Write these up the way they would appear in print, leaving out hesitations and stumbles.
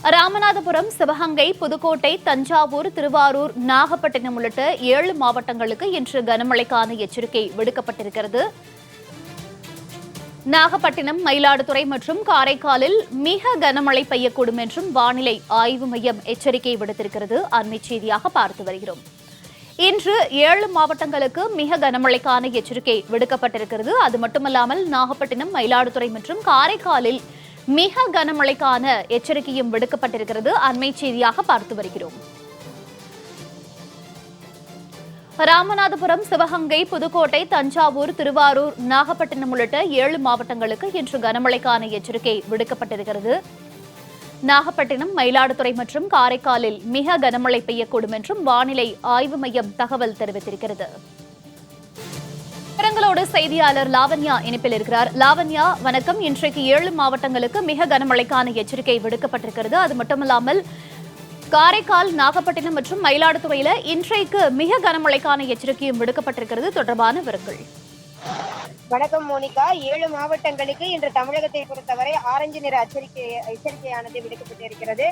ராமநாதபுரம், சிவகங்கை, புதுக்கோட்டை, தஞ்சாவூர், திருவாரூர், நாகப்பட்டினம் உள்ளிட்ட 7 மாவட்டங்களுக்கு இன்று கனமழைக்கான எச்சரிக்கை விடுக்கப்பட்டிருக்கிறது. நாகப்பட்டினம், மயிலாடுதுறை மற்றும் காரைக்காலில் மிக கனமழை பெய்யக்கூடும் என்றும் வானிலை ஆய்வு மையம் எச்சரிக்கை விடுத்திருக்கிறது. அண்மைச் செய்தியாக பார்த்து வருகிறோம். இன்று 7 மாவட்டங்களுக்கு மிக கனமழைக்கான எச்சரிக்கை விடுக்கப்பட்டிருக்கிறது. அது மட்டுமல்லாமல் நாகப்பட்டினம், மயிலாடுதுறை மற்றும் காரைக்காலில் மிக கனமழைக்கான எச்சரிக்கையும் விடுக்கப்பட்டிருக்கிறது. அண்மைச் செய்தியாக பார்த்து வருகிறோம். ராமநாதபுரம், சிவகங்கை, புதுக்கோட்டை, தஞ்சாவூர், திருவாரூர், நாகப்பட்டினம் உள்ளிட்ட 7 மாவட்டங்களுக்கு இன்று கனமழைக்கான எச்சரிக்கை விடுக்கப்பட்டிருக்கிறது. நாகப்பட்டினம், மயிலாடுதுறை மற்றும் காரைக்காலில் மிக கனமழை பெய்யக்கூடும் என்றும் வானிலை ஆய்வு மையம் தகவல் தெரிவித்திருக்கிறது. விவரங்களோடு செய்தியாளர் லாவண்யா இணைப்பில் இருக்கிறார். லாவண்யா, வணக்கம். இன்றைக்கு 7 மாவட்டங்களுக்கு மிக கனமழைக்கான எச்சரிக்கை விடுக்கப்பட்டிருக்கிறது. அது மட்டுமல்லாமல் காரைக்கால், நாகப்பட்டினம் மற்றும் மயிலாடுதுறையில இன்றைக்கு மிக கனமழைக்கான எச்சரிக்கையும் விடுக்கப்பட்டிருக்கிறது. தொடர்பான விவரங்கள். வணக்கம் மோனிகா. 7 மாவட்டங்களுக்கு இன்று தமிழகத்தை பொறுத்தவரை ஆரஞ்சு நிற எச்சரிக்கையானது விடுக்கப்பட்டிருக்கிறது.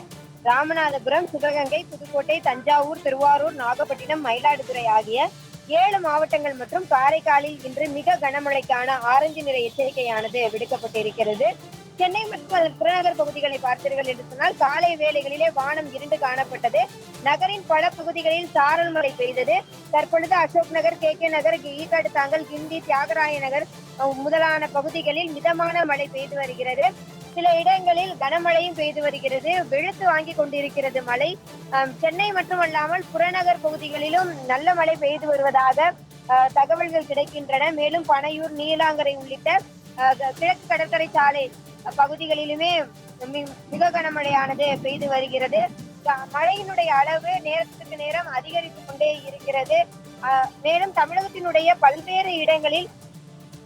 ராமநாதபுரம், சிவகங்கை, புதுக்கோட்டை, தஞ்சாவூர், திருவாரூர், நாகப்பட்டினம், மயிலாடுதுறை ஆகிய 7 மாவட்டங்கள் மற்றும் காரைக்காலில் இன்று மிக கனமழைக்கான ஆரஞ்சு நிற எச்சரிக்கையானது விடுக்கப்பட்டிருக்கிறது. சென்னை மற்றும் அதன் புறநகர் பகுதிகளை பார்த்தீர்கள் என்று சொன்னால் காலை வேளைகளிலே வானம் இருண்டு காணப்பட்டது. நகரின் பல பகுதிகளில் சாரல் மழை பெய்தது. தற்பொழுது அசோக் நகர், கே நகர், ஈக்காடு தாங்கல், கிண்டி, தியாகராய நகர் முதலான பகுதிகளில் மிதமான மழை பெய்து வருகிறது. சில இடங்களில் கனமழையும் பெய்து வருகிறது. வெளுத்து வாங்கி கொண்டிருக்கிறது மழை. சென்னை மட்டுமல்லாமல் புறநகர் பகுதிகளிலும் நல்ல மழை பெய்து வருவதாக தகவல்கள் கிடைக்கின்றன. மேலும் பனையூர், நீலாங்கரை உள்ளிட்ட கிழக்கு கடற்கரை சாலை பகுதிகளிலுமே மிக கனமழையானது பெய்து வருகிறது. மழையினுடைய அளவு நேரத்துக்கு நேரம் அதிகரித்துக் கொண்டே இருக்கிறது. மேலும் தமிழகத்தினுடைய பல்வேறு இடங்களில்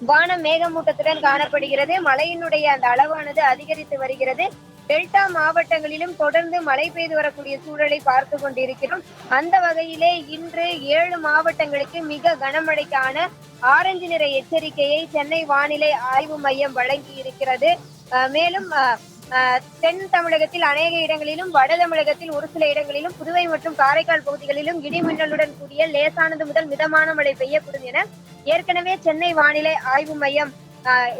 வானம் மேகமூட்டத்துடன் காணப்படுகிறது. மழையினுடைய அந்த அளவானது அதிகரித்து வருகிறது. டெல்டா மாவட்டங்களிலும் தொடர்ந்து மழை பெய்து வரக்கூடிய சூழலை பார்த்து கொண்டிருக்கிறோம். அந்த வகையிலே இன்று 7 மாவட்டங்களுக்கு மிக கனமழைக்கான ஆரஞ்சு நிற எச்சரிக்கையை சென்னை வானிலை ஆய்வு மையம் வழங்கி இருக்கிறது. மேலும் தென் தமிழகத்தில் அநேக இடங்களிலும், வட தமிழகத்தில் ஒரு சில இடங்களிலும், புதுவை மற்றும் காரைக்கால் பகுதிகளிலும் இடிமின்னலுடன் கூடிய லேசானது முதல் மிதமான மழை பெய்யக்கூடும் என ஏற்கனவே சென்னை வானிலை ஆய்வு மையம்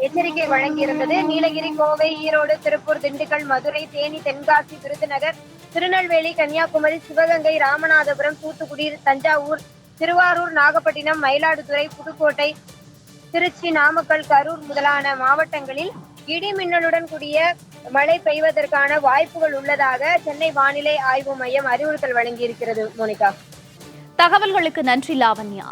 எச்சரிக்கை வழங்கியிருந்தது. நீலகிரி, கோவை, ஈரோடு, திருப்பூர், திண்டுக்கல், மதுரை, தேனி, தென்காசி, விருதுநகர், திருநெல்வேலி, கன்னியாகுமரி, சிவகங்கை, ராமநாதபுரம், தூத்துக்குடி, தஞ்சாவூர், திருவாரூர், நாகப்பட்டினம், மயிலாடுதுறை, புதுக்கோட்டை, திருச்சி, நாமக்கல், கரூர் முதலான மாவட்டங்களில் இடி மின்னலுடன் கூடிய மழை பெய்வதற்கான வாய்ப்புகள் உள்ளதாக சென்னை வானிலை ஆய்வு மையம் அறிவுறுத்தல் வழங்கியிருக்கிறது. மோனிகா, தகவல்களுக்கு நன்றி லாவண்யா.